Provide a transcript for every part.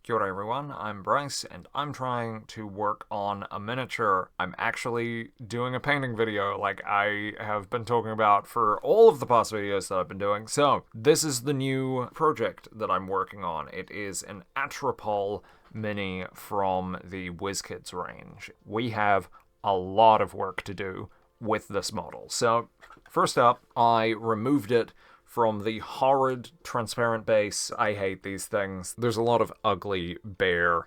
Kia ora everyone, I'm Bryce, and I'm trying to work on a miniature. I'm actually doing a painting video like I have been talking about for all of the past videos that I've been doing. So, this is the new project that I'm working on. It is an Atropal mini from the Wizkids range. We have a lot of work to do with this model. So, first up, I removed it from the horrid transparent base. I hate these things. There's a lot of ugly, bare,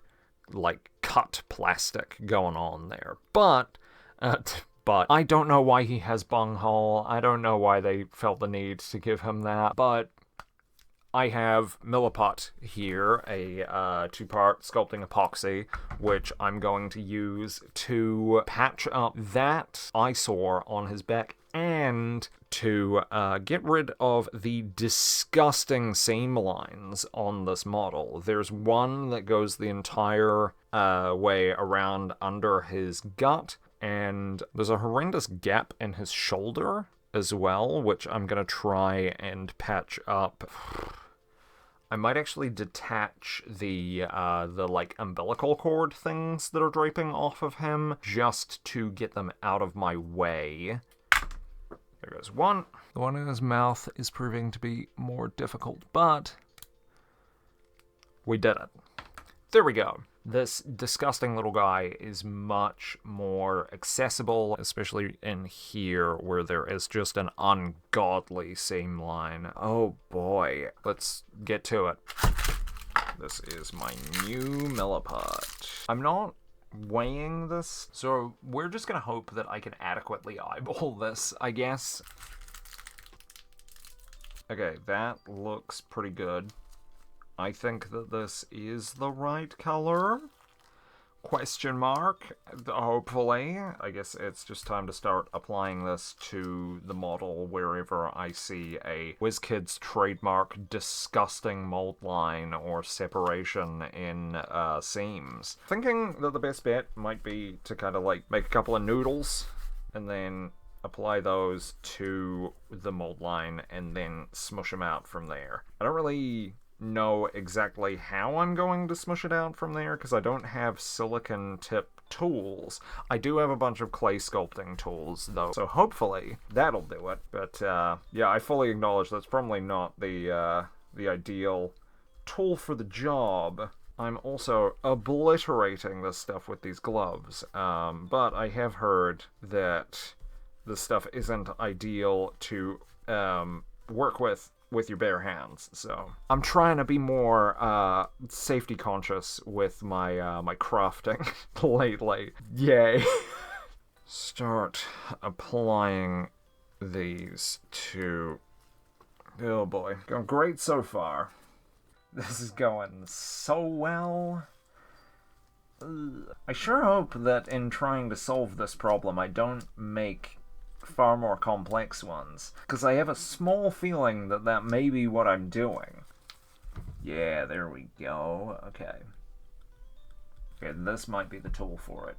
like, cut plastic going on there. But I don't know why he has bunghole. I don't know why they felt the need to give him that. But I have Milliput here, a two-part sculpting epoxy, which I'm going to use to patch up that eyesore on his back and to get rid of the disgusting seam lines on this model. There's one that goes the entire way around under his gut, and there's a horrendous gap in his shoulder as well, which I'm gonna try and patch up. I might actually detach the like umbilical cord things that are draping off of him just to get them out of my way. There goes one. The one in his mouth is proving to be more difficult, but we did it. There we go. This disgusting little guy is much more accessible, especially in here where there is just an ungodly seam line. Oh boy, let's get to it. This is my new Milliput. I'm not weighing this, so we're just gonna hope that I can adequately eyeball this, I guess. Okay, that looks pretty good. I think that this is the right color. Question mark. Hopefully. I guess it's just time to start applying this to the model wherever I see a Wizkids trademark disgusting mold line or separation in seams. Thinking that the best bet might be to kind of like make a couple of noodles and then apply those to the mold line and then smush them out from there. I don't really know exactly how I'm going to smush it out from there because I don't have silicone tip tools. I do have a bunch of clay sculpting tools though, so hopefully that'll do it. But yeah, I fully acknowledge that's probably not the ideal tool for the job. I'm also obliterating this stuff with these gloves, but I have heard that this stuff isn't ideal to work with your bare hands, so I'm trying to be more safety conscious with my my crafting lately. Yay. Start applying these to... Oh boy, going great so far. This is going so well. I sure hope that in trying to solve this problem I don't make far more complex ones, because I have a small feeling that that may be what I'm doing. Yeah, there we go. Okay, this might be the tool for it.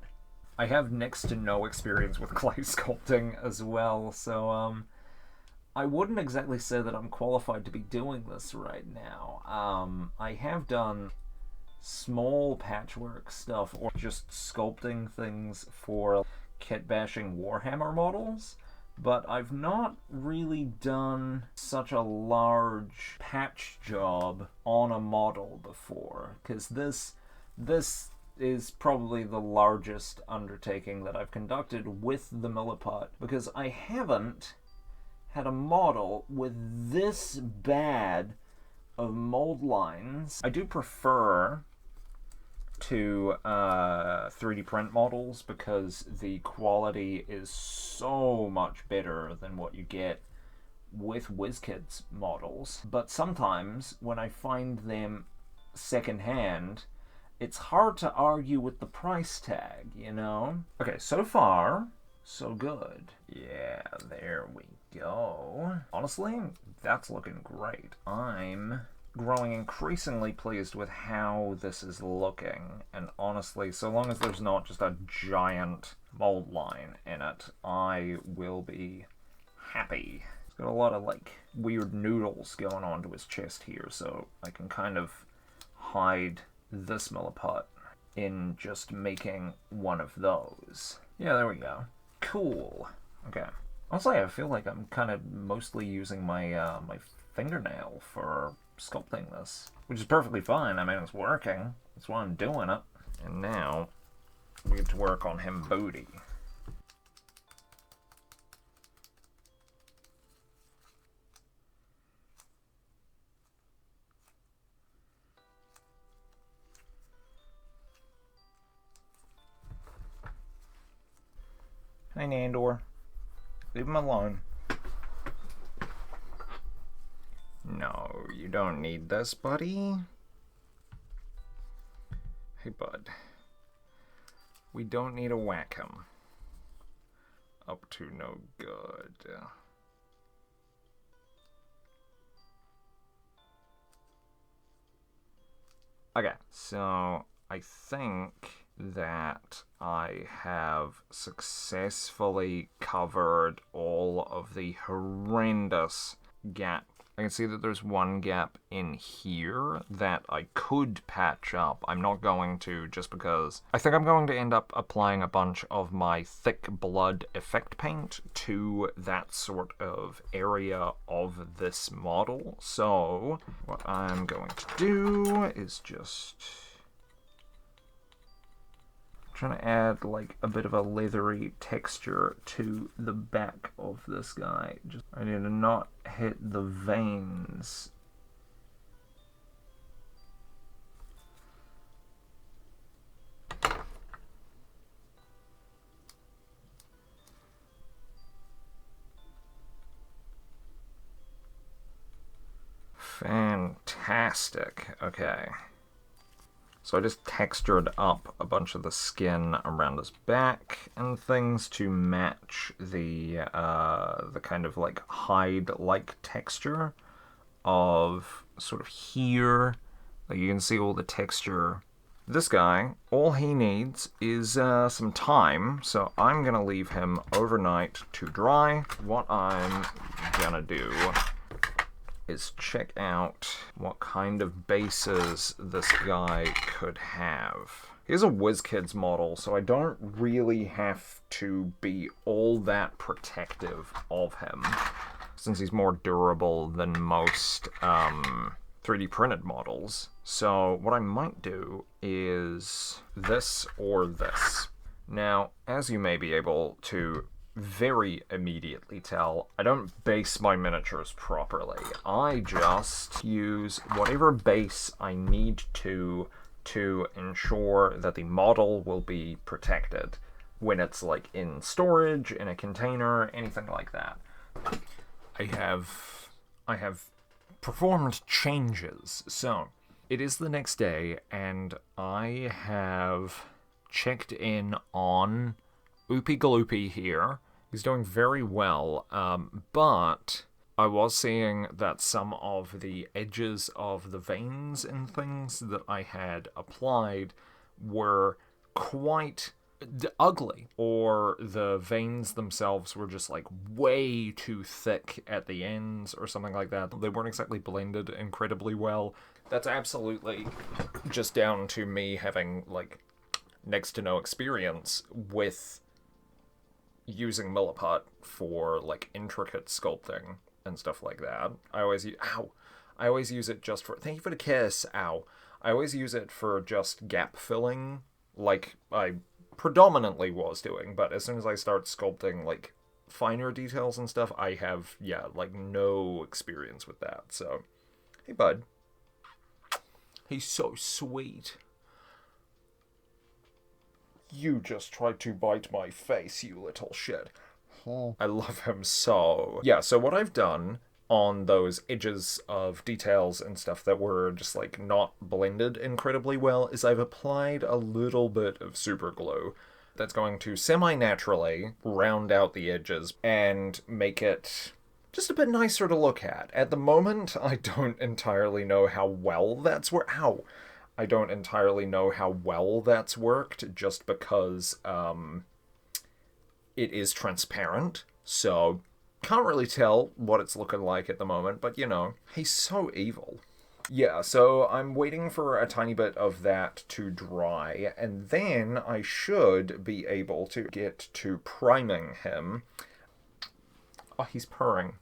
I have next to no experience with clay sculpting as well, so I wouldn't exactly say that I'm qualified to be doing this right now. I have done small patchwork stuff or just sculpting things for kit bashing Warhammer models, but I've not really done such a large patch job on a model before, because this is probably the largest undertaking that I've conducted with the Milliput, because I haven't had a model with this bad of mold lines. I do prefer to 3D print models because the quality is so much better than what you get with Wizkids models. But sometimes when I find them secondhand, it's hard to argue with the price tag, you know? Okay, so far, so good. Yeah, there we go. Honestly, that's looking great. I'm growing increasingly pleased with how this is looking, and honestly, so long as there's not just a giant mold line in it, I will be happy. He's got a lot of like weird noodles going onto his chest here, so I can kind of hide this milliput in just making one of those. Yeah, there we go. Cool. Okay. Honestly, I feel like I'm kind of mostly using my my fingernail for sculpting this, which is perfectly fine. I mean, it's working. That's why I'm doing it. And now we get to work on him booty. Hey, Nandor. Leave him alone. No, you don't need this, buddy. Hey, bud. We don't need to whack him. Up to no good. Okay, so I think that I have successfully covered all of the horrendous gaps. I can see that there's one gap in here that I could patch up. I'm not going to, just because I think I'm going to end up applying a bunch of my thick blood effect paint to that sort of area of this model. So what I'm going to do is just trying to add like a bit of a leathery texture to the back of this guy. Just I need to not hit the veins. Fantastic. Okay. So I just textured up a bunch of the skin around his back and things to match the kind of like hide-like texture of sort of here. Like you can see all the texture. This guy, all he needs is some time, so I'm gonna leave him overnight to dry. What I'm gonna do is check out what kind of bases this guy could have. He's a Wizkids model, so I don't really have to be all that protective of him, since he's more durable than most 3D printed models. So what I might do is this or this. Now, as you may be able to very immediately tell, I don't base my miniatures properly. I just use whatever base I need to ensure that the model will be protected when it's like in storage, in a container, anything like that. I have performed changes. So it is the next day and I have checked in on Oopie Gloopy here. He's doing very well, but I was seeing that some of the edges of the veins and things that I had applied were quite ugly, or the veins themselves were just like way too thick at the ends or something like that. They weren't exactly blended incredibly well. That's absolutely just down to me having like next to no experience with using milliput for like intricate sculpting and stuff like that. I always use it just for, thank you for the kiss, ow. I always use it for just gap filling, like I predominantly was doing, but as soon as I start sculpting like finer details and stuff, I have, yeah, like no experience with that. So, hey bud. He's so sweet. You just tried to bite my face, you little shit. I love him so. Yeah, so what I've done on those edges of details and stuff that were just like not blended incredibly well is I've applied a little bit of super glue that's going to semi-naturally round out the edges and make it just a bit nicer to look at. At the moment, I don't entirely know how well that's worked. Ow! I don't entirely know how well that's worked, just because it is transparent, so can't really tell what it's looking like at the moment, but you know, he's so evil. Yeah, so I'm waiting for a tiny bit of that to dry, and then I should be able to get to priming him. Oh, he's purring.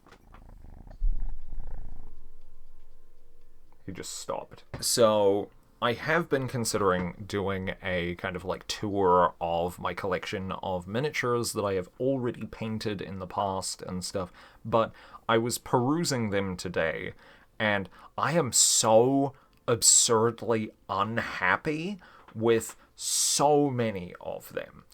He just stopped. So I have been considering doing a kind of like tour of my collection of miniatures that I have already painted in the past and stuff, but I was perusing them today, and I am so absurdly unhappy with so many of them.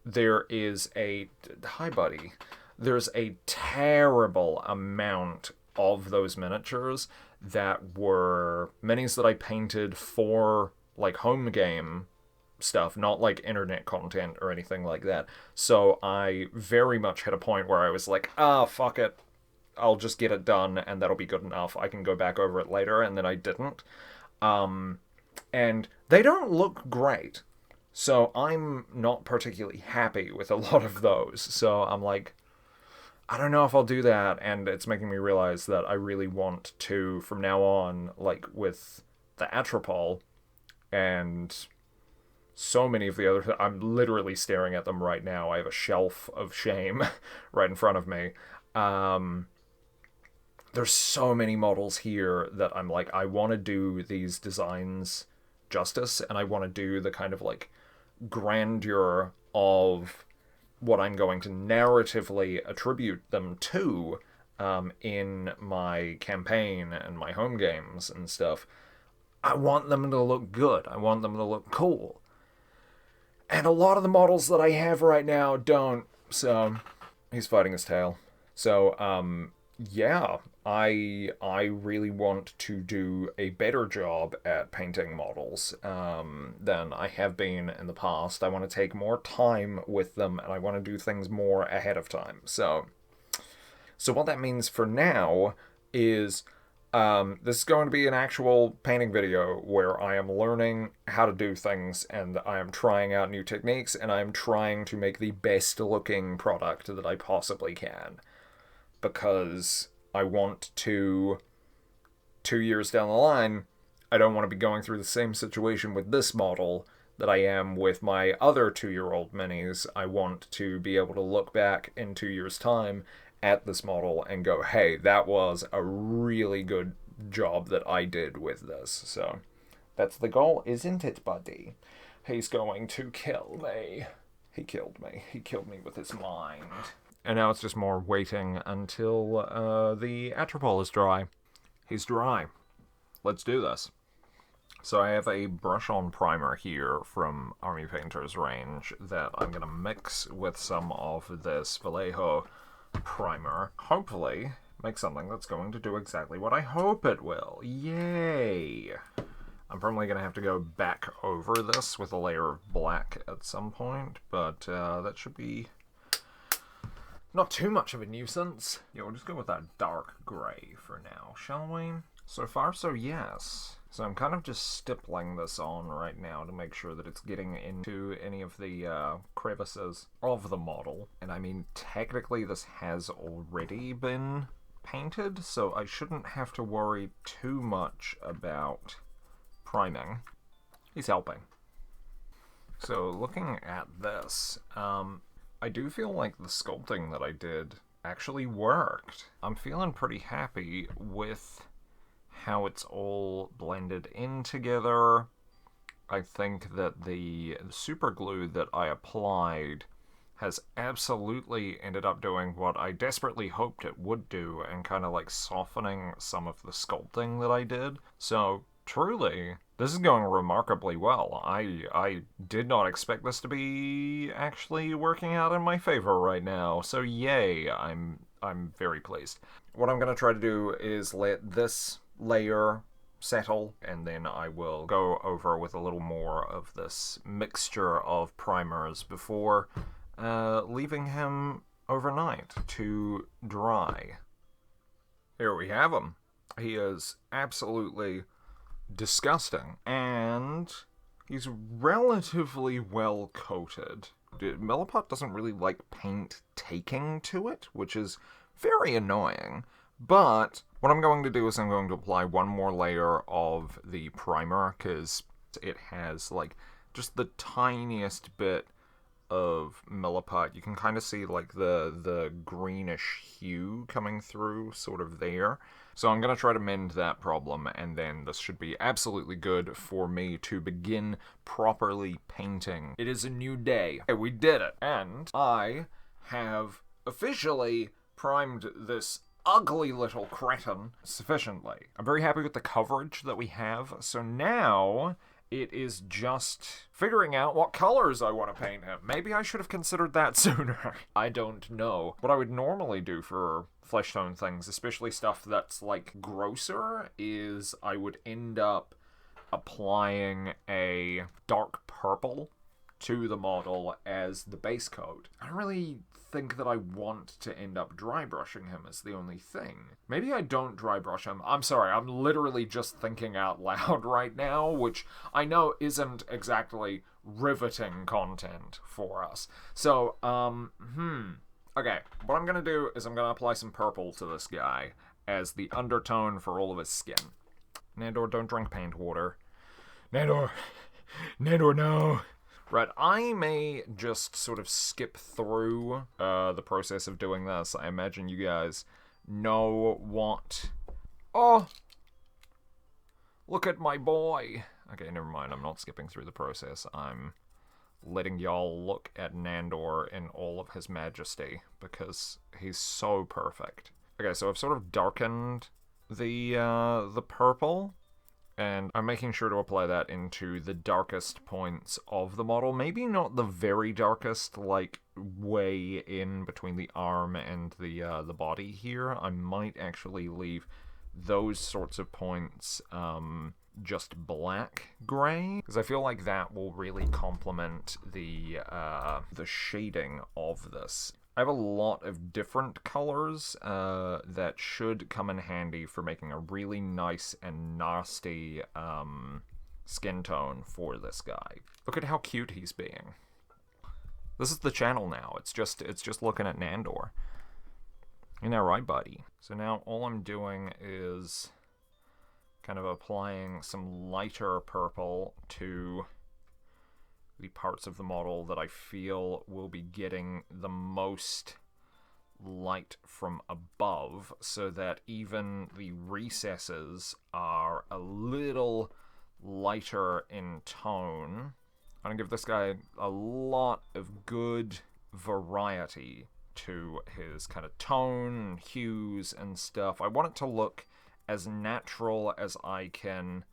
There is a... Hi, buddy. There's a terrible amount of those miniatures that were minis that I painted for, like, home game stuff, not, like, internet content or anything like that. So I very much hit a point where I was like, fuck it. I'll just get it done, and that'll be good enough. I can go back over it later, and then I didn't. And they don't look great. So I'm not particularly happy with a lot of those. So I'm like, I don't know if I'll do that, and it's making me realize that I really want to, from now on, like with the Atropal and so many of the other... I'm literally staring at them right now. I have a shelf of shame right in front of me. There's so many models here that I'm like, I want to do these designs justice, and I want to do the kind of like grandeur of what I'm going to narratively attribute them to in my campaign and my home games and stuff. I want them to look good. I want them to look cool. And a lot of the models that I have right now don't. So he's fighting his tail. So yeah, I really want to do a better job at painting models than I have been in the past. I want to take more time with them, and I want to do things more ahead of time. So what that means for now is this is going to be an actual painting video where I am learning how to do things, and I am trying out new techniques, and I am trying to make the best looking product that I possibly can. Because I want to, 2 years down the line, I don't want to be going through the same situation with this model that I am with my other 2-year-old minis. I want to be able to look back in 2 years' time at this model and go, hey, that was a really good job that I did with this. So that's the goal, isn't it, buddy? He's going to kill me. He killed me. He killed me with his mind. And now it's just more waiting until the Atropal is dry. He's dry. Let's do this. So I have a brush-on primer here from Army Painter's range that I'm going to mix with some of this Vallejo primer. Hopefully make something that's going to do exactly what I hope it will. Yay! I'm probably going to have to go back over this with a layer of black at some point, but that should be not too much of a nuisance. Yeah, we'll just go with that dark grey for now, shall we? So far, so yes. So I'm kind of just stippling this on right now to make sure that it's getting into any of the crevices of the model. And I mean, technically this has already been painted, so I shouldn't have to worry too much about priming. He's helping. So looking at this, I do feel like the sculpting that I did actually worked. I'm feeling pretty happy with how it's all blended in together. I think that the super glue that I applied has absolutely ended up doing what I desperately hoped it would do, and kind of like softening some of the sculpting that I did. So truly, this is going remarkably well. I did not expect this to be actually working out in my favor right now. So yay, I'm very pleased. What I'm going to try to do is let this layer settle, and then I will go over with a little more of this mixture of primers before leaving him overnight to dry. Here we have him. He is absolutely disgusting, and he's relatively well coated. Milliput doesn't really like paint taking to it, which is very annoying, But what I'm going to do is I'm going to apply one more layer of the primer, because it has, like, just the tiniest bit of milliput. You can kind of see, like, the greenish hue coming through sort of there. So I'm going to try to mend that problem, and then this should be absolutely good for me to begin properly painting. It is a new day. Hey, we did it! And I have officially primed this ugly little cretin sufficiently. I'm very happy with the coverage that we have, so now it is just figuring out what colors I want to paint him. Maybe I should have considered that sooner. I don't know. What I would normally do for flesh tone things, especially stuff that's, like, grosser, is I would end up applying a dark purple to the model as the base coat. I don't really think that I want to end up dry brushing him is the only thing. Maybe I don't dry brush him. I'm sorry, I'm literally just thinking out loud right now, which I know isn't exactly riveting content for us. So, okay, what I'm gonna do is I'm gonna apply some purple to this guy as the undertone for all of his skin. Nandor, don't drink paint water. Nandor, no. Right, I may just sort of skip through the process of doing this. I imagine you guys know what... Oh! Look at my boy! Okay, never mind, I'm not skipping through the process. I'm letting y'all look at Nandor in all of his majesty, because he's so perfect. Okay, so I've sort of darkened the purple, and I'm making sure to apply that into the darkest points of the model. Maybe not the very darkest, like, way in between the arm and the body here. I might actually leave those sorts of points just black-gray, because I feel like that will really complement the shading of this. I have a lot of different colors that should come in handy for making a really nice and nasty skin tone for this guy. Look at how cute he's being. This is the channel now. It's just looking at Nandor. Isn't that right, buddy? So now all I'm doing is kind of applying some lighter purple to the parts of the model that I feel will be getting the most light from above, so that even the recesses are a little lighter in tone. I'm gonna give this guy a lot of good variety to his kind of tone, hues, and stuff. I want it to look as natural as I can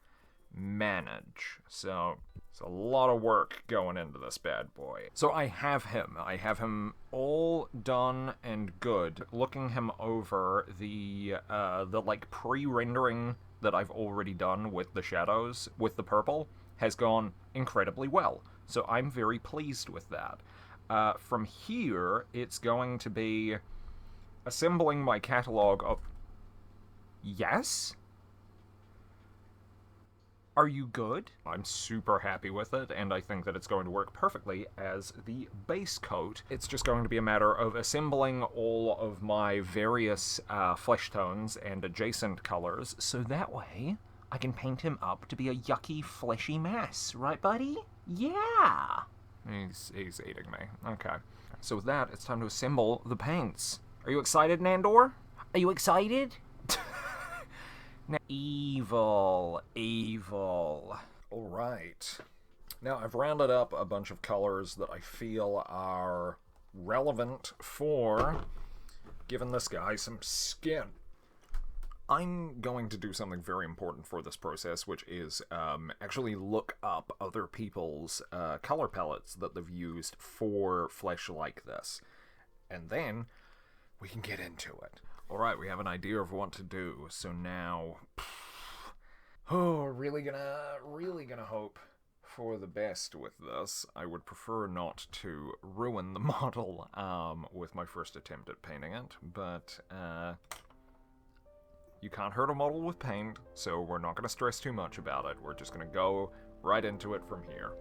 manage. So it's a lot of work going into this bad boy. So I have him all done and good. Looking him over, the like pre-rendering that I've already done with the shadows with the purple has gone incredibly well. So I'm very pleased with that. From here, it's going to be assembling my catalog of... Yes? Are you good? I'm super happy with it, and I think that it's going to work perfectly as the base coat. It's just going to be a matter of assembling all of my various flesh tones and adjacent colors, so that way I can paint him up to be a yucky, fleshy mess. Right, buddy? Yeah! He's eating me. Okay. So with that, it's time to assemble the paints. Are you excited, Nandor? Are you excited? Evil. Alright. Now, I've rounded up a bunch of colors that I feel are relevant for giving this guy some skin. I'm going to do something very important for this process, which is actually look up other people's color palettes that they've used for flesh like this. And then we can get into it. Alright, we have an idea of what to do, so now... really gonna hope for the best with this. I would prefer not to ruin the model with my first attempt at painting it, but you can't hurt a model with paint, so we're not gonna stress too much about it. We're just gonna go right into it from here.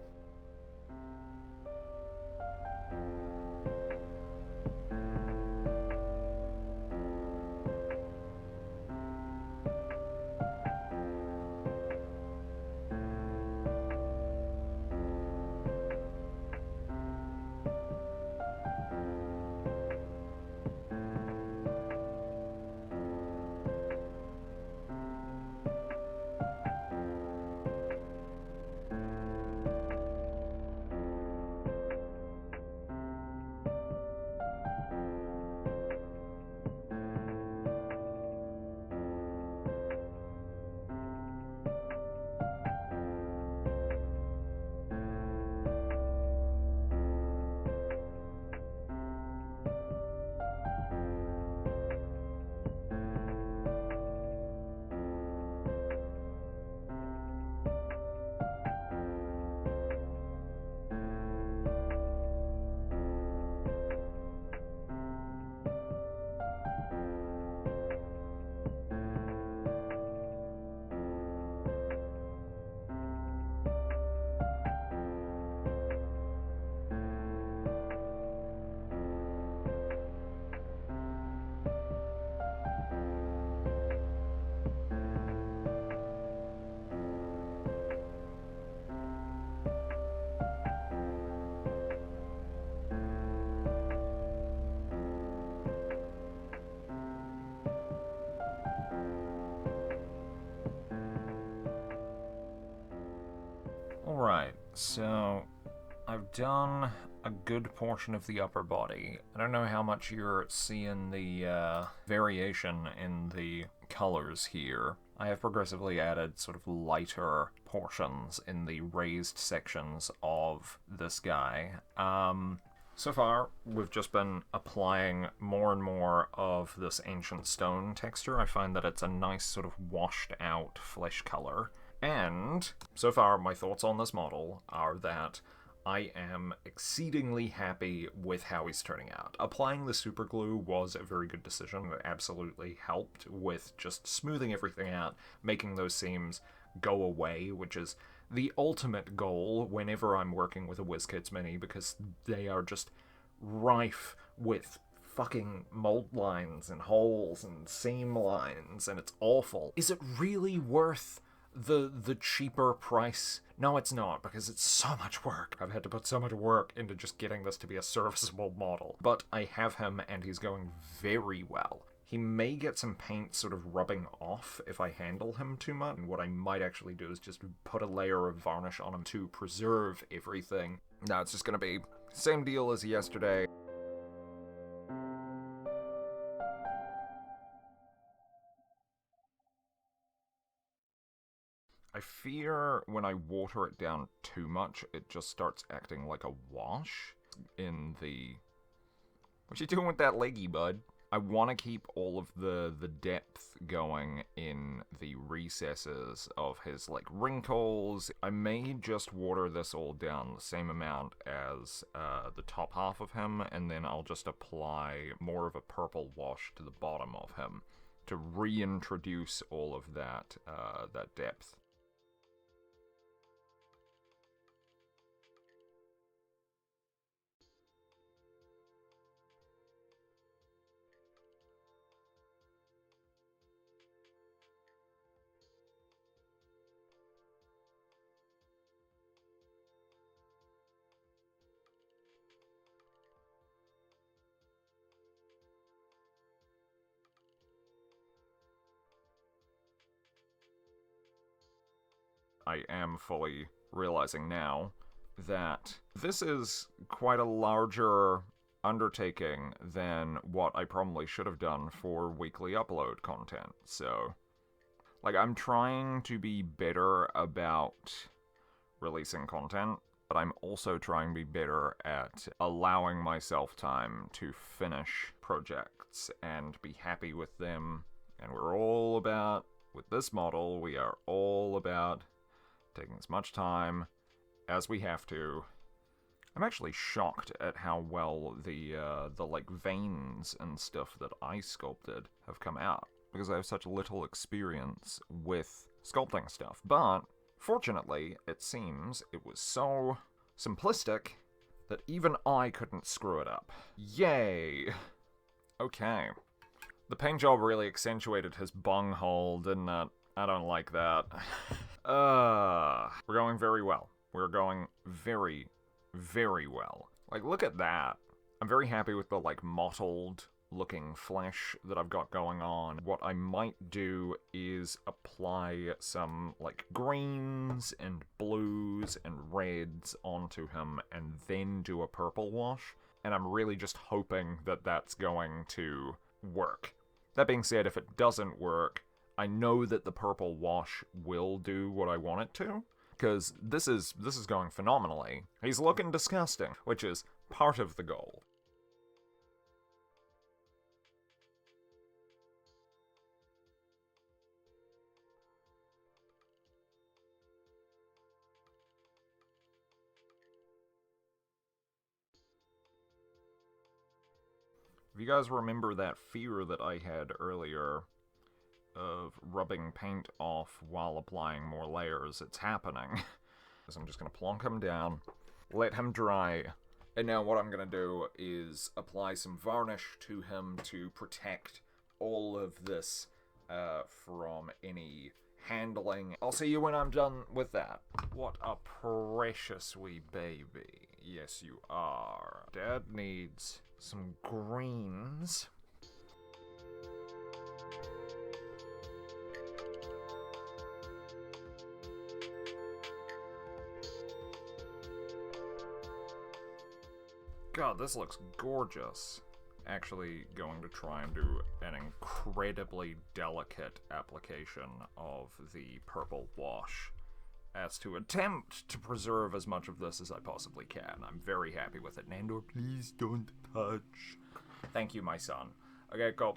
Alright, so I've done a good portion of the upper body. I don't know how much you're seeing the variation in the colors here. I have progressively added sort of lighter portions in the raised sections of this guy. So far, we've just been applying more and more of this ancient stone texture. I find that it's a nice sort of washed out flesh color. And so far, my thoughts on this model are that I am exceedingly happy with how he's turning out. Applying the super glue was a very good decision. It absolutely helped with just smoothing everything out, making those seams go away, which is the ultimate goal whenever I'm working with a Wizkids Mini, because they are just rife with fucking mold lines and holes and seam lines, and it's awful. Is it really worth the cheaper price? No, it's not, because it's so much work. I've had to put so much work into just getting this to be a serviceable model. But I have him, and he's going very well. He may get some paint sort of rubbing off if I handle him too much, and what I might actually do is just put a layer of varnish on him to preserve everything. Now it's just gonna be same deal as yesterday. I fear when I water it down too much, it just starts acting like a wash in the... What you doing with that leggy, bud? I want to keep all of the depth going in the recesses of his, like, wrinkles. I may just water this all down the same amount as the top half of him, and then I'll just apply more of a purple wash to the bottom of him to reintroduce all of that, that depth. I am fully realizing now that this is quite a larger undertaking than what I probably should have done for weekly upload content. So, like, I'm trying to be better about releasing content, but I'm also trying to be better at allowing myself time to finish projects and be happy with them. And we're all about, with this model, we are all about taking as much time as we have to. I'm actually shocked at how well the like veins and stuff that I sculpted have come out, because I have such little experience with sculpting stuff. But fortunately, it seems it was so simplistic that even I couldn't screw it up. Yay! Okay. The paint job really accentuated his bunghole, didn't it? I don't like that. We're going very well. We're going very, very well. Like, look at that. I'm very happy with the, like, mottled looking flesh that I've got going on. What I might do is apply some, like, greens and blues and reds onto him and then do a purple wash. And I'm really just hoping that that's going to work. That being said, if it doesn't work, I know that the purple wash will do what I want it to, because this is going phenomenally. He's looking disgusting, which is part of the goal. If you guys remember that fear that I had earlier of rubbing paint off while applying more layers, it's happening. So I'm just going to plonk him down, let him dry, and now what I'm going to do is apply some varnish to him to protect all of this from any handling. I'll see you when I'm done with that. What a precious wee baby. Yes, you are. Dad needs some greens. God, this looks gorgeous. Actually going to try and do an incredibly delicate application of the purple wash as to attempt to preserve as much of this as I possibly can. I'm very happy with it. Nandor, please don't touch. Thank you, my son. Okay, go.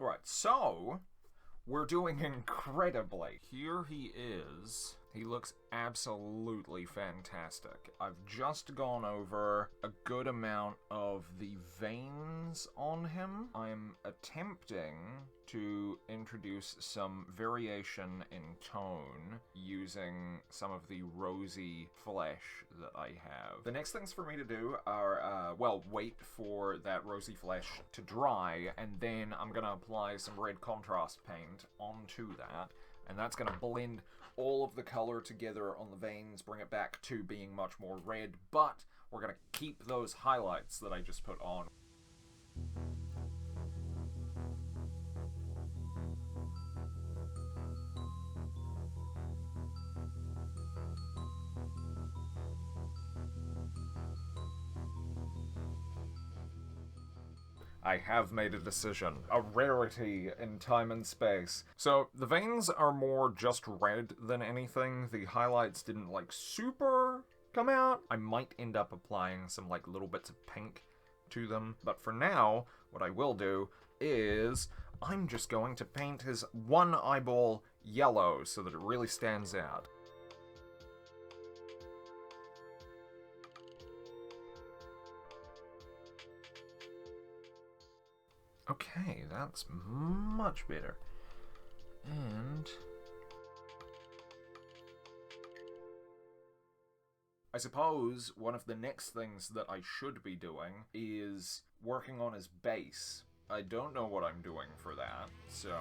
Right, so we're doing incredibly. Here he is. He looks absolutely fantastic. I've just gone over a good amount of the veins on him. I'm attempting to introduce some variation in tone using some of the rosy flesh that I have. The next things for me to do are, well, wait for that rosy flesh to dry, and then I'm gonna apply some red contrast paint onto that, and that's gonna blend all of the color together on the veins, bring it back to being much more red, but we're gonna keep those highlights that I just put on. I have made a decision. A rarity in time and space. So, the veins are more just red than anything. The highlights didn't, like, super come out. I might end up applying some, like, little bits of pink to them. But for now, what I will do is I'm just going to paint his one eyeball yellow so that it really stands out. Okay, that's much better. And I suppose one of the next things that I should be doing is working on his base. I don't know what I'm doing for that, so...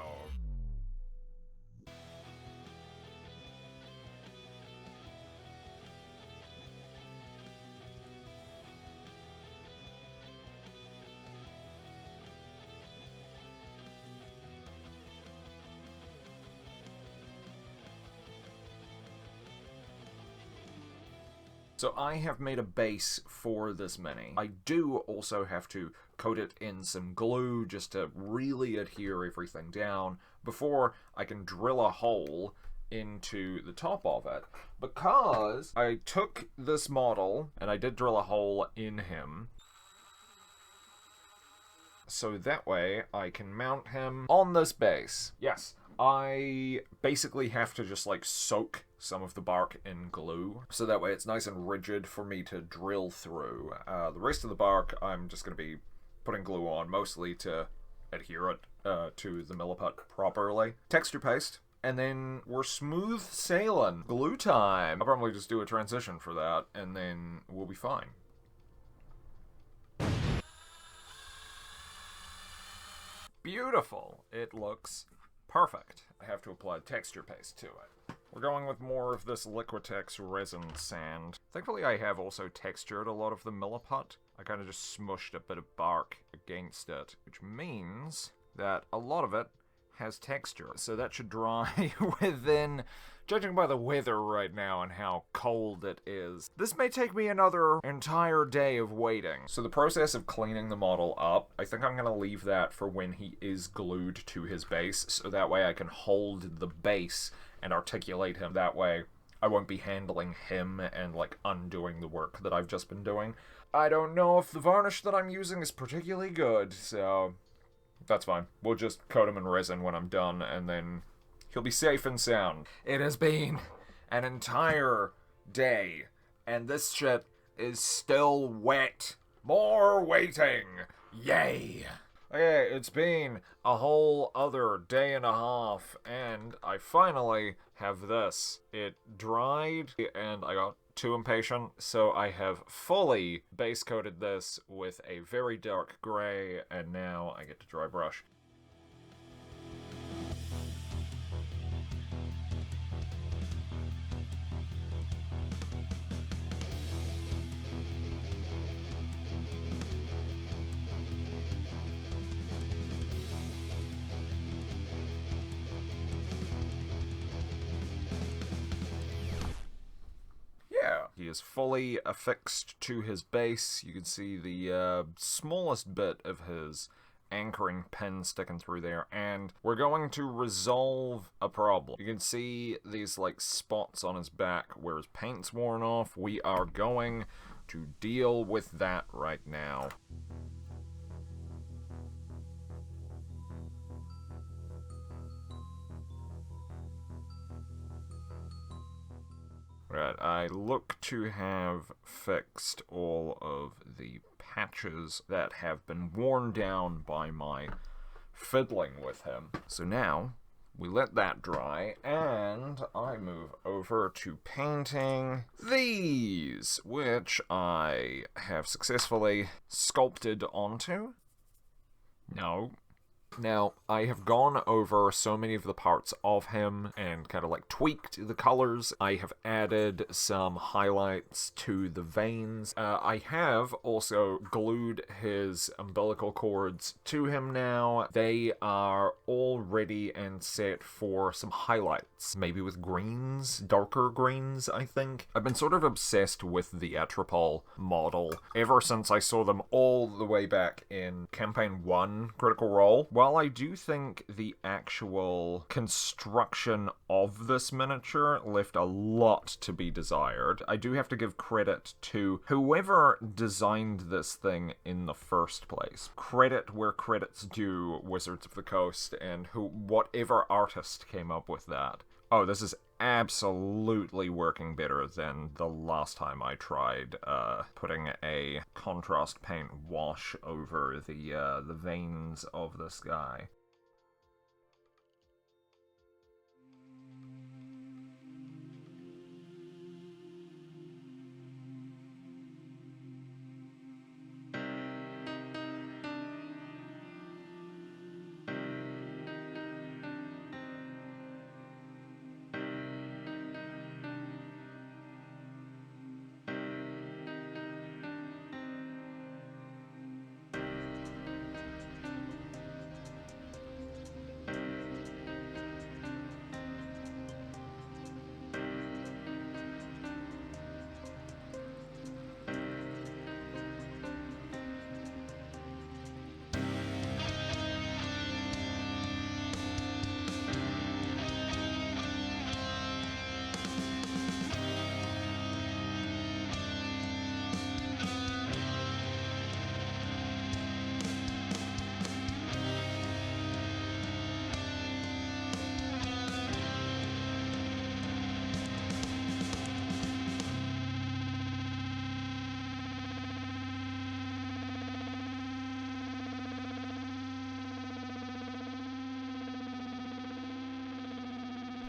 So I have made a base for this mini. I do also have to coat it in some glue just to really adhere everything down before I can drill a hole into the top of it, because I took this model and I did drill a hole in him. So that way I can mount him on this base. Yes, I basically have to just like soak some of the bark in glue, so that way it's nice and rigid for me to drill through. The rest of the bark I'm just going to be putting glue on, mostly to adhere it to the milliput properly. Texture paste, and then we're smooth sailing. Glue time! I'll probably just do a transition for that, and then we'll be fine. Beautiful! It looks perfect. I have to apply texture paste to it. We're going with more of this Liquitex resin sand. Thankfully I have also textured a lot of the milliput. I kind of just smushed a bit of bark against it, which means that a lot of it has texture. So that should dry within Judging by the weather right now and how cold it is, this may take me another entire day of waiting. So the process of cleaning the model up, I think I'm going to leave that for when he is glued to his base, so that way I can hold the base and articulate him. That way I won't be handling him and, like, undoing the work that I've just been doing. I don't know if the varnish that I'm using is particularly good, so that's fine. We'll just coat him in resin when I'm done, and then he'll be safe and sound. It has been an entire day, and this shit is still wet. More waiting! Yay! Okay, it's been a whole other day and a half, and I finally have this. It dried, and I got too impatient, so I have fully base coated this with a very dark gray, and now I get to dry brush. He is fully affixed to his base. You can see the smallest bit of his anchoring pin sticking through there, and we're going to resolve a problem. You can see these, like, spots on his back where his paint's worn off. We are going to deal with that right now. Right, I look to have fixed all of the patches that have been worn down by my fiddling with him. So now, we let that dry, and I move over to painting these, which I have successfully sculpted onto. No. Now, I have gone over so many of the parts of him and kind of, like, tweaked the colors. I have added some highlights to the veins. I have also glued his umbilical cords to him now. They are all ready and set for some highlights. Maybe with greens, darker greens, I think. I've been sort of obsessed with the Atropal model ever since I saw them all the way back in Campaign 1 Critical Role. While I do think the actual construction of this miniature left a lot to be desired, I do have to give credit to whoever designed this thing in the first place. Credit where credit's due, Wizards of the Coast, and whatever artist came up with that. Oh, this is absolutely working better than the last time I tried putting a contrast paint wash over the veins of this guy.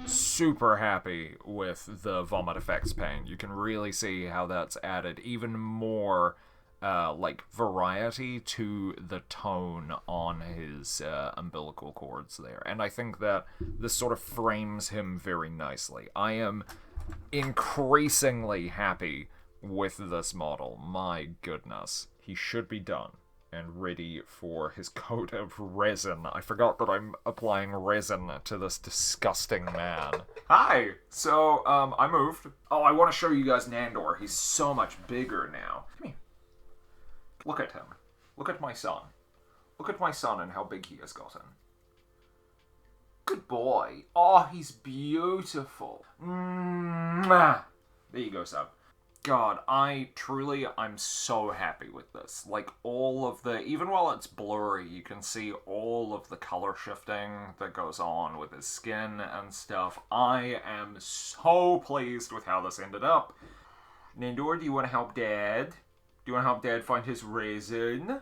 Super happy with the Vomit Effects paint. You can really see how that's added even more like variety to the tone on his umbilical cords there. And I think that this sort of frames him very nicely. I am increasingly happy with this model. My goodness. He should be done. and ready for his coat of resin. I forgot that I'm applying resin to this disgusting man. Hi! So, I moved. Oh, I want to show you guys Nandor. He's so much bigger now. Come here. Look at him. Look at my son. Look at my son and how big he has gotten. Good boy. Oh, he's beautiful. Mwah. There you go, Sub. God, I'm so happy with this. Like, all of the, even while it's blurry, you can see all of the color shifting that goes on with his skin and stuff. I am so pleased with how this ended up. Nandor, do you want to help Dad? Do you want to help Dad find his resin?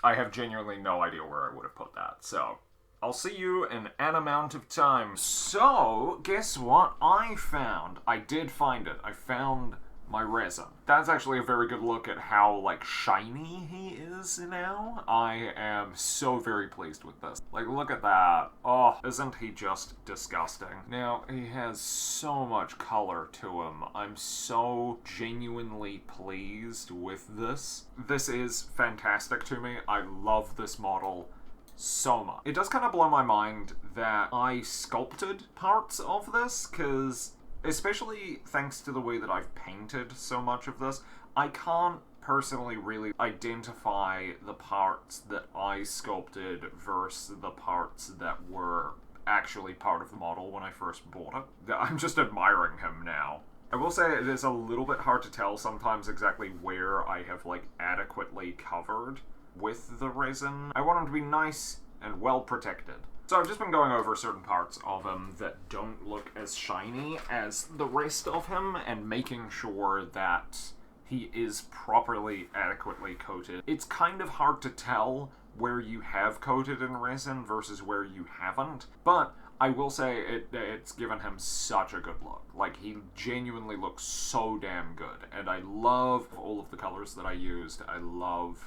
I have genuinely no idea where I would have put that, so I'll see you in an amount of time. So, guess what I found? I did find it. I found my resin. That's actually a very good look at how, like, shiny he is now. I am so very pleased with this. Like, look at that. Oh, isn't he just disgusting? Now, he has so much color to him. I'm so genuinely pleased with this. This is fantastic to me. I love this model so much. It does kind of blow my mind that I sculpted parts of this, because especially thanks to the way that I've painted so much of this, I can't personally really identify the parts that I sculpted versus the parts that were actually part of the model when I first bought it. I'm just admiring him now. I will say it is a little bit hard to tell sometimes exactly where I have, like, adequately covered with the resin. I want him to be nice and well protected. So I've just been going over certain parts of him that don't look as shiny as the rest of him and making sure that he is properly, adequately coated. It's kind of hard to tell where you have coated in resin versus where you haven't, but I will say it's given him such a good look. Like, he genuinely looks so damn good, and I love all of the colors that I used. I love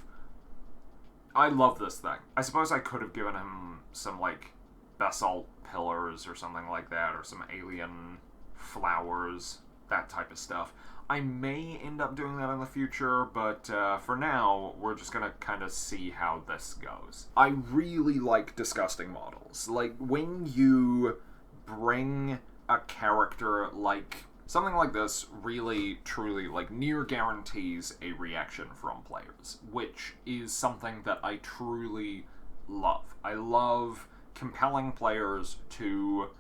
this thing. I suppose I could have given him some, like, basalt pillars or something like that, or some alien flowers, that type of stuff. I may end up doing that in the future, but for now, we're just gonna kind of see how this goes. I really like disgusting models. Like, when you bring a character like something like this, really, truly, like, near guarantees a reaction from players, which is something that I truly love. I love compelling players to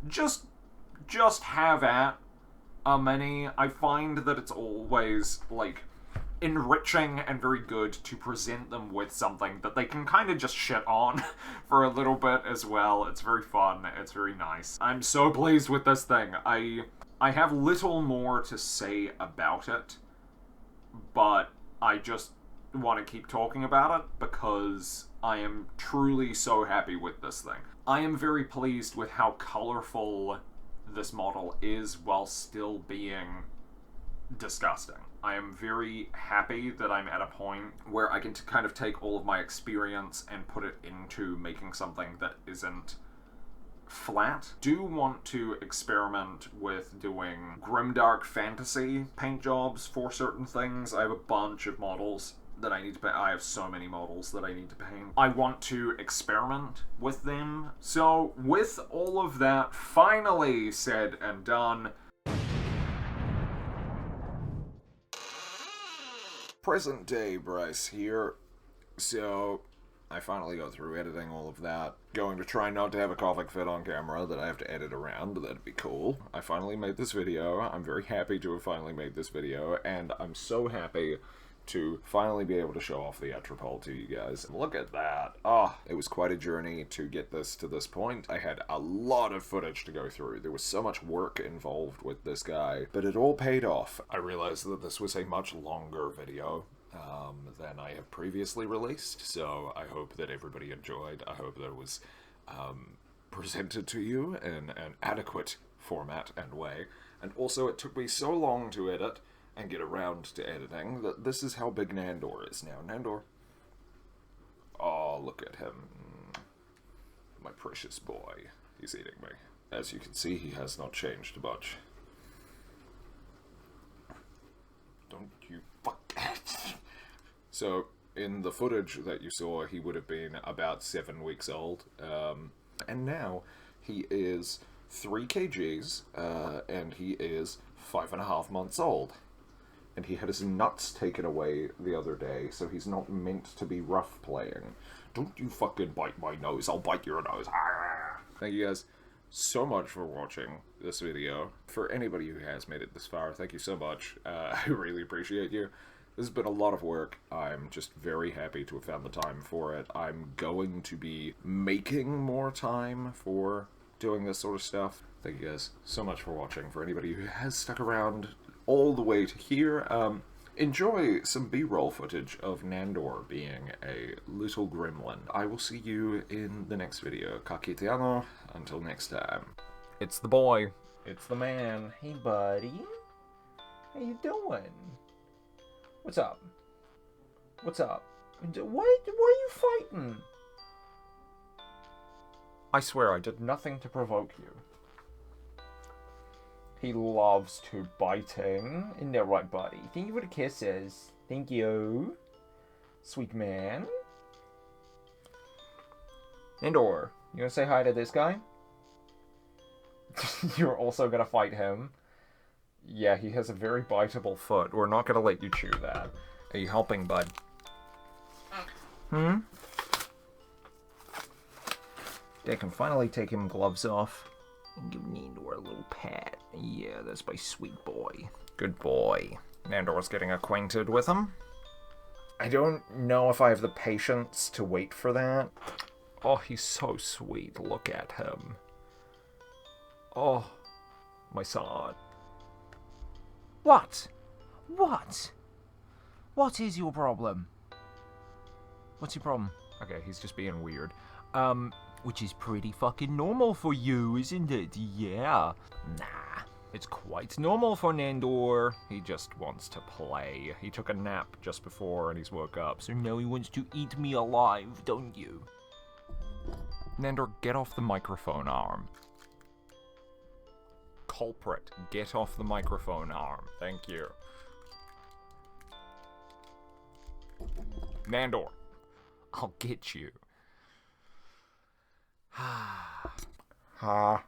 just have at a mini. I find that it's always, like, enriching and very good to present them with something that they can kind of just shit on for a little bit as well. It's very fun. It's very nice. I'm so pleased with this thing. I have little more to say about it, but I just want to keep talking about it because I am truly so happy with this thing. I am very pleased with how colorful this model is while still being disgusting. I am very happy that I'm at a point where I can kind of take all of my experience and put it into making something that isn't flat. Do want to experiment with doing grimdark fantasy paint jobs for certain things. I have a bunch of models that I need to paint. I have so many models that I need to paint. I want to experiment with them. So with all of that finally said and done, present day Bryce here. So I finally got through editing all of that. Going to try not to have a coughing fit on camera that I have to edit around. That'd be cool. I finally made this video. I'm very happy to have finally made this video, and I'm so happy to finally be able to show off the Atropal to you guys. Look at that. Oh, it was quite a journey to get this to this point. I had a lot of footage to go through. There was so much work involved with this guy, but it all paid off. I realized that this was a much longer video than I have previously released, so I hope that everybody enjoyed. I hope that it was presented to you in an adequate format and way. And also, it took me so long to edit and get around to editing that this is how big Nandor is now. Nandor. Oh, look at him. My precious boy. He's eating me. As you can see, he has not changed much. Don't you fuck. So, In the footage that you saw, he would have been about 7 weeks old. And now he is 3 kgs, and he is 5.5 months old. And he had his nuts taken away the other day, so he's not meant to be rough playing. Don't you fucking bite my nose, I'll bite your nose. Thank you guys so much for watching this video. For anybody who has made it this far, thank you so much. I really appreciate you. This has been a lot of work. I'm just very happy to have found the time for it. I'm going to be making more time for doing this sort of stuff. Thank you guys so much for watching. For anybody who has stuck around all the way to here, enjoy some B-roll footage of Nandor being a little gremlin. I will see you in the next video. Kakitiano. Until next time. It's the boy. It's the man. Hey, buddy. How you doing? What's up? What's up? Why are you fighting? I swear I did nothing to provoke you. He loves to biting. Isn't that right, buddy? Thank you for the kisses. Thank you. Sweet man. Nandor, you gonna say hi to this guy? You're also gonna fight him? Yeah, he has a very biteable foot. We're not gonna let you chew that. Are you helping, bud? They can finally take him gloves off and give Nandor a little pat. Yeah, that's my sweet boy. Good boy. Nandor's getting acquainted with him. I don't know if I have the patience to wait for that. Oh, he's so sweet. Look at him. Oh, my son. What? What? What is your problem? What's your problem? Okay, he's just being weird. Which is pretty fucking normal for you, isn't it? Yeah. Nah, it's quite normal for Nandor. He just wants to play. He took a nap just before and he's woke up, so now he wants to eat me alive, don't you? Nandor, get off the microphone arm. Culprit, get off the microphone arm. Thank you. Nandor, I'll get you. Ha.